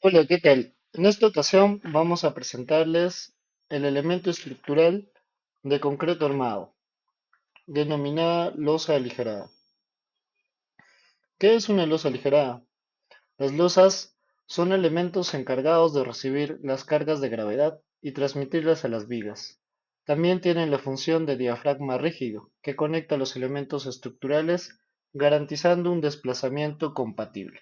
Hola, ¿qué tal? En esta ocasión vamos a presentarles el elemento estructural de concreto armado, denominada losa aligerada. ¿Qué es una losa aligerada? Las losas son elementos encargados de recibir las cargas de gravedad y transmitirlas a las vigas. También tienen la función de diafragma rígido, que conecta los elementos estructurales, garantizando un desplazamiento compatible.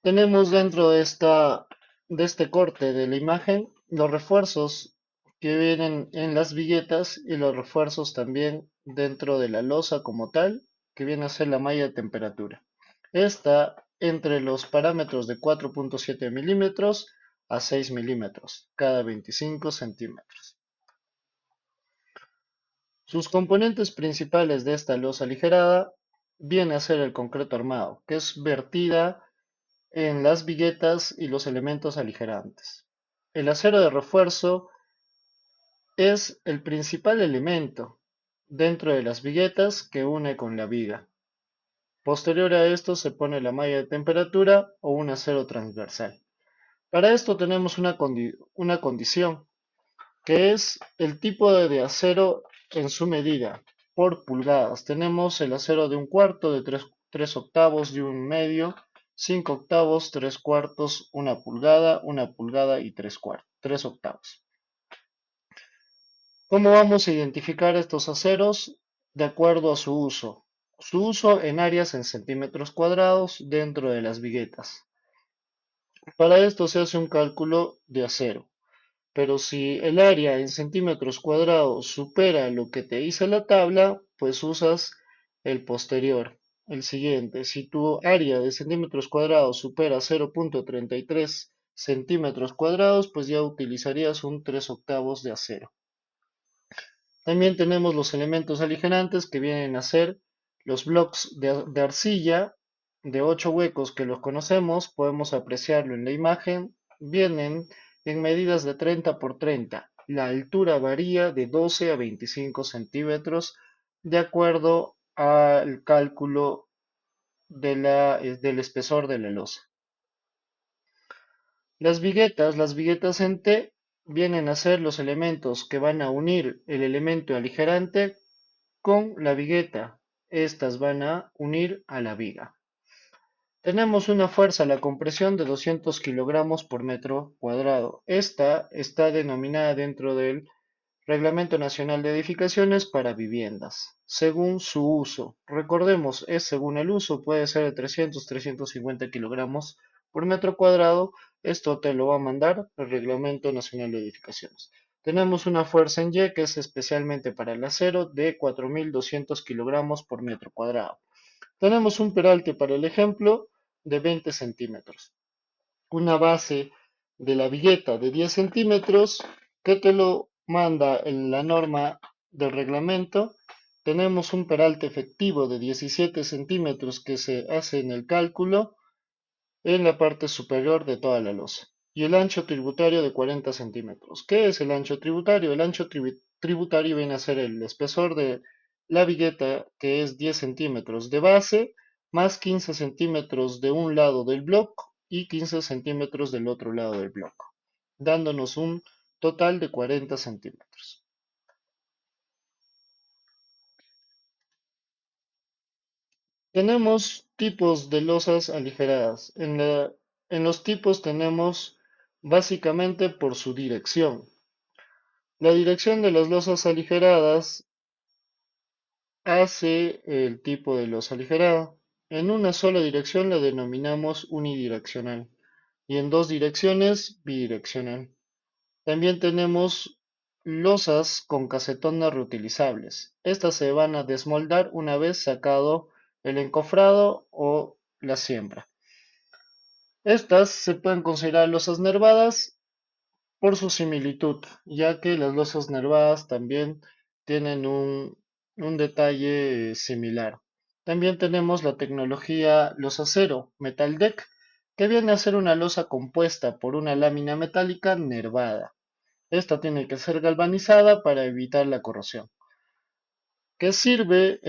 Tenemos dentro de este corte de la imagen los refuerzos que vienen en las viguetas y los refuerzos también dentro de la losa como tal, que viene a ser la malla de temperatura. Esta entre los parámetros de 4.7 milímetros a 6 milímetros cada 25 centímetros. Sus componentes principales de esta losa aligerada viene a ser el concreto armado, que es vertida en las viguetas y los elementos aligerantes. El acero de refuerzo es el principal elemento dentro de las viguetas que une con la viga. Posterior a esto se pone la malla de temperatura o un acero transversal. Para esto tenemos una condición, que es el tipo de acero en su medida, por pulgadas. Tenemos el acero de un cuarto, de tres octavos, de un medio, 5 octavos, 3 cuartos, una pulgada y 3 octavos. ¿Cómo vamos a identificar estos aceros? De acuerdo a su uso. Su uso en áreas en centímetros cuadrados dentro de las viguetas. Para esto se hace un cálculo de acero. Pero si el área en centímetros cuadrados supera lo que te dice la tabla, pues usas el posterior, el siguiente. Si tu área de centímetros cuadrados supera 0.33 centímetros cuadrados, pues ya utilizarías un 3 octavos de acero. También tenemos los elementos aligerantes que vienen a ser los blocks de arcilla de 8 huecos que los conocemos, podemos apreciarlo en la imagen, vienen en medidas de 30 por 30. La altura varía de 12 a 25 centímetros de acuerdo al cálculo del espesor de la losa. Las viguetas en T vienen a ser los elementos que van a unir el elemento aligerante con la vigueta. Estas van a unir a la viga. Tenemos una fuerza a la compresión de 200 kilogramos por metro cuadrado. Esta está denominada dentro del Reglamento Nacional de Edificaciones para viviendas, según su uso. Recordemos, es según el uso, puede ser de 300-350 kilogramos por metro cuadrado. Esto te lo va a mandar el Reglamento Nacional de Edificaciones. Tenemos una fuerza en Y que es especialmente para el acero de 4.200 kilogramos por metro cuadrado. Tenemos un peralte para el ejemplo de 20 centímetros. Una base de la vigueta de 10 centímetros que te lo manda en la norma del reglamento. Tenemos un peralte efectivo de 17 centímetros que se hace en el cálculo en la parte superior de toda la losa. Y el ancho tributario de 40 centímetros. ¿Qué es el ancho tributario? El ancho tributario viene a ser el espesor de la vigueta, que es 10 centímetros de base, más 15 centímetros de un lado del bloque y 15 centímetros del otro lado del bloque, dándonos un total de 40 centímetros. Tenemos tipos de losas aligeradas. En los tipos tenemos básicamente por su dirección. La dirección de las losas aligeradas hace el tipo de losa aligerada. En una sola dirección la denominamos unidireccional y en dos direcciones bidireccional. También tenemos losas con casetonas reutilizables. Estas se van a desmoldar una vez sacado el encofrado o la siembra. Estas se pueden considerar losas nervadas por su similitud, ya que las losas nervadas también tienen un detalle similar. También tenemos la tecnología losacero Metal Deck, que viene a ser una losa compuesta por una lámina metálica nervada. Esta tiene que ser galvanizada para evitar la corrosión, que sirve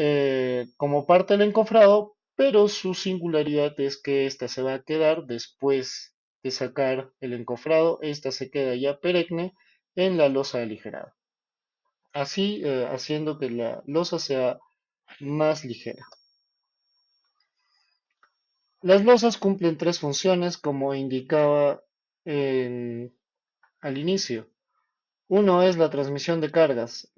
como parte del encofrado, pero su singularidad es que esta se va a quedar después de sacar el encofrado, esta se queda ya perenne en la losa aligerada, así haciendo que la losa sea más ligera. Las losas cumplen tres funciones como indicaba al inicio. Uno es la transmisión de cargas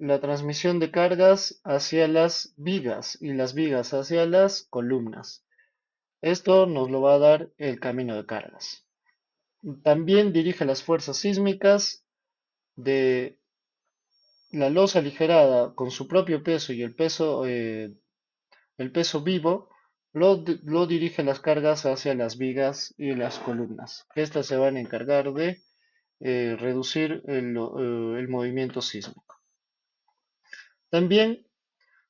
hacia las vigas y las vigas hacia las columnas. Esto nos lo va a dar el camino de cargas. También dirige las fuerzas sísmicas de la losa aligerada con su propio peso y el peso vivo, lo dirige las cargas hacia las vigas y las columnas. Estas se van a encargar de reducir el movimiento sísmico. También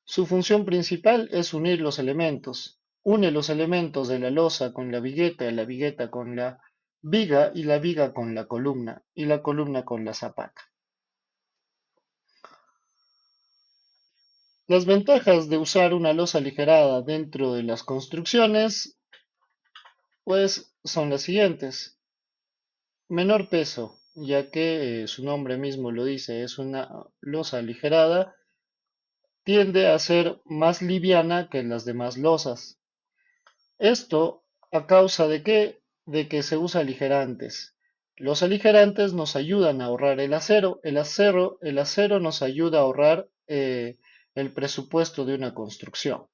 su función principal es unir los elementos. Une los elementos de la losa con la vigueta con la viga y la viga con la columna y la columna con la zapata. Las ventajas de usar una losa aligerada dentro de las construcciones, pues son las siguientes. Menor peso, ya que su nombre mismo lo dice, es una losa aligerada, tiende a ser más liviana que las demás losas. Esto a causa de qué? De que se usa aligerantes. Los aligerantes nos ayudan a ahorrar el acero nos ayuda a ahorrar el presupuesto de una construcción,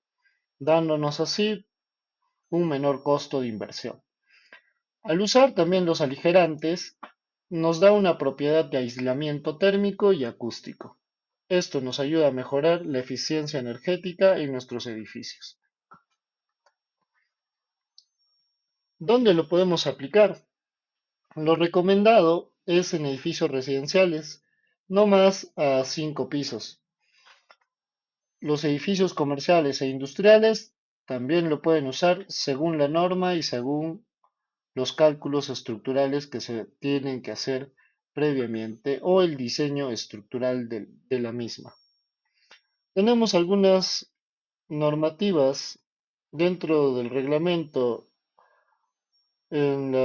dándonos así un menor costo de inversión. Al usar también los aligerantes, nos da una propiedad de aislamiento térmico y acústico. Esto nos ayuda a mejorar la eficiencia energética en nuestros edificios. ¿Dónde lo podemos aplicar? Lo recomendado es en edificios residenciales, no más a 5 pisos. Los edificios comerciales e industriales también lo pueden usar según la norma y según los cálculos estructurales que se tienen que hacer previamente o el diseño estructural de la misma. Tenemos algunas normativas dentro del reglamento en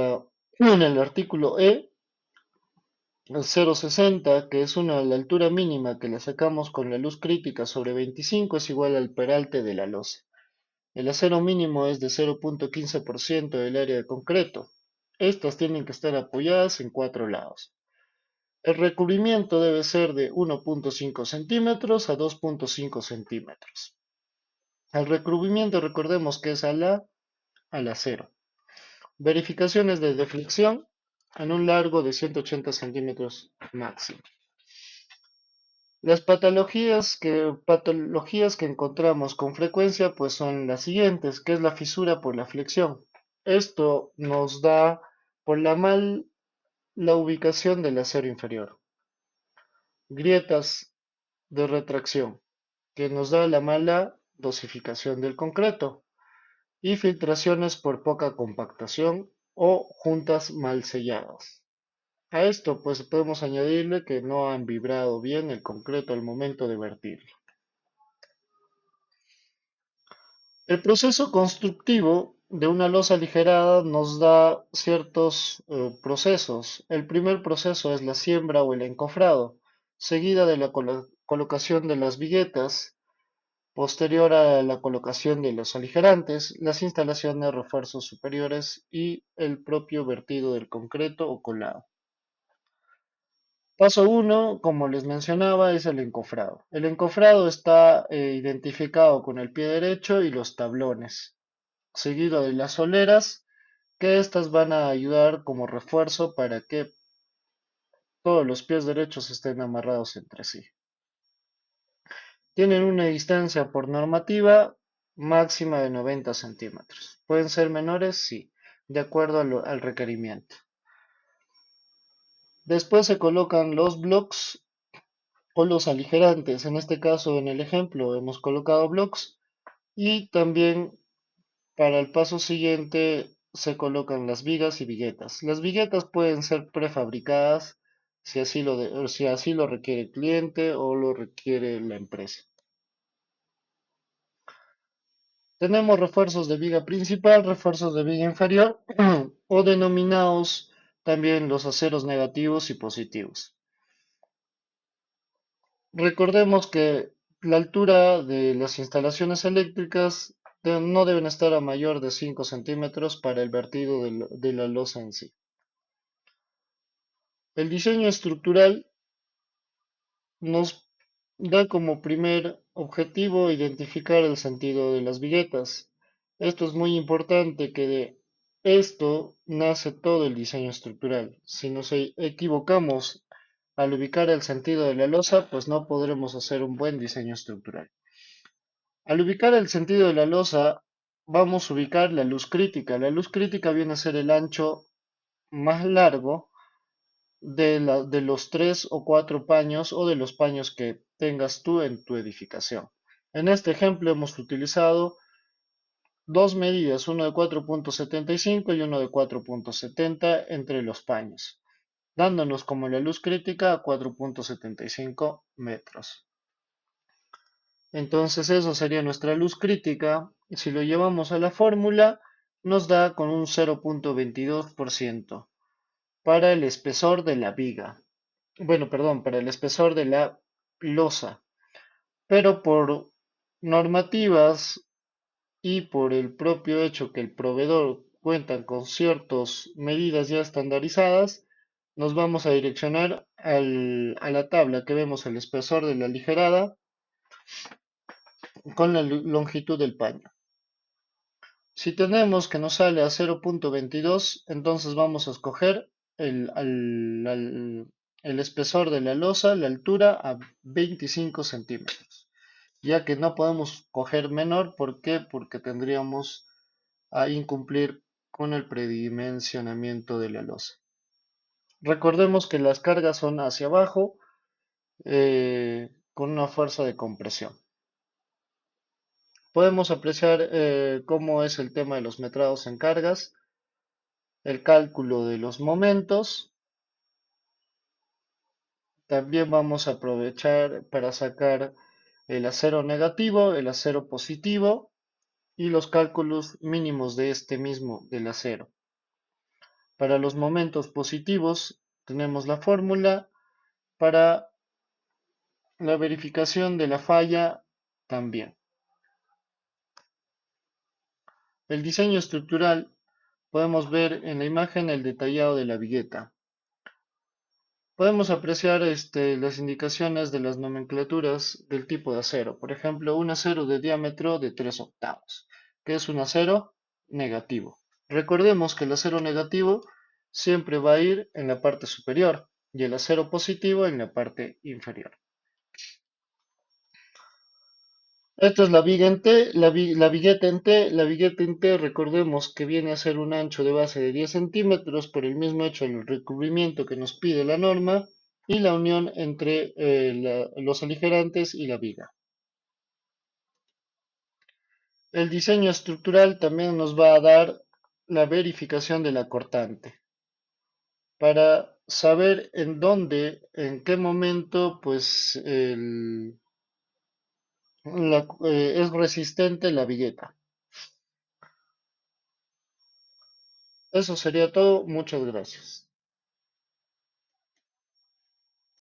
el artículo E, el 0,60, que es la altura mínima que la sacamos con la luz crítica sobre 25, es igual al peralte de la losa. El acero mínimo es de 0,15% del área de concreto. Estas tienen que estar apoyadas en 4 lados. El recubrimiento debe ser de 1,5 centímetros a 2,5 centímetros. El recubrimiento recordemos que es al acero. Verificaciones de deflexión en un largo de 180 centímetros máximo. Las patologías que encontramos con frecuencia pues son las siguientes, que es la fisura por la flexión. Esto nos da por la ubicación del acero inferior. Grietas de retracción, que nos da la mala dosificación del concreto. Y filtraciones por poca compactación o juntas mal selladas. A esto pues podemos añadirle que no han vibrado bien el concreto al momento de vertirlo. El proceso constructivo de una losa aligerada nos da ciertos procesos. El primer proceso es la siembra o el encofrado, seguida de la colocación de las viguetas. Posterior a la colocación de los aligerantes, las instalaciones de refuerzos superiores y el propio vertido del concreto o colado. Paso 1, como les mencionaba, es el encofrado. El encofrado está identificado con el pie derecho y los tablones, seguido de las soleras, que estas van a ayudar como refuerzo para que todos los pies derechos estén amarrados entre sí. Tienen una distancia por normativa máxima de 90 centímetros. ¿Pueden ser menores? Sí, de acuerdo al requerimiento. Después se colocan los blocks o los aligerantes. En este caso, en el ejemplo, hemos colocado blocks y también para el paso siguiente se colocan las vigas y viguetas. Las viguetas pueden ser prefabricadas si así lo requiere el cliente o lo requiere la empresa. Tenemos refuerzos de viga principal, refuerzos de viga inferior o denominados también los aceros negativos y positivos. Recordemos que la altura de las instalaciones eléctricas no deben estar a mayor de 5 centímetros para el vertido de la losa en sí. El diseño estructural nos da como primer objetivo identificar el sentido de las viguetas. Esto es muy importante que de esto nace todo el diseño estructural. Si nos equivocamos al ubicar el sentido de la losa, pues no podremos hacer un buen diseño estructural. Al ubicar el sentido de la losa, vamos a ubicar la luz crítica. La luz crítica viene a ser el ancho más largo de los 3 o 4 paños o de los paños que tengas tú en tu edificación. En este ejemplo hemos utilizado dos medidas, uno de 4,75 y uno de 4,70 entre los paños, dándonos como la luz crítica a 4,75 metros. Entonces eso sería nuestra luz crítica. Y si lo llevamos a la fórmula, nos da con un 0,22% para el espesor de la viga. Bueno, perdón, para el espesor de la losa. Pero por normativas y por el propio hecho que el proveedor cuenta con ciertas medidas ya estandarizadas, nos vamos a direccionar a la tabla que vemos el espesor de la aligerada con la longitud del paño. Si tenemos que nos sale a 0,22, entonces vamos a escoger el espesor de la losa, la altura a 25 centímetros, ya que no podemos coger menor. ¿Por qué? Porque tendríamos a incumplir con el predimensionamiento de la losa. Recordemos que las cargas son hacia abajo con una fuerza de compresión. Podemos apreciar cómo es el tema de los metrados en cargas, el cálculo de los momentos. También vamos a aprovechar para sacar el acero negativo, el acero positivo y los cálculos mínimos de este mismo del acero. Para los momentos positivos tenemos la fórmula, para la verificación de la falla también. El diseño estructural podemos ver en la imagen el detallado de la vigueta. Podemos apreciar las indicaciones de las nomenclaturas del tipo de acero. Por ejemplo, un acero de diámetro de 3 octavos, que es un acero negativo. Recordemos que el acero negativo siempre va a ir en la parte superior y el acero positivo en la parte inferior. Esto es la viga en T, la vigueta en T. La vigueta en T, recordemos que viene a ser un ancho de base de 10 centímetros por el mismo hecho del recubrimiento que nos pide la norma y la unión entre los aligerantes y la viga. El diseño estructural también nos va a dar la verificación de la cortante para saber en dónde, en qué momento, pues es resistente la vigueta. Eso sería todo. Muchas gracias.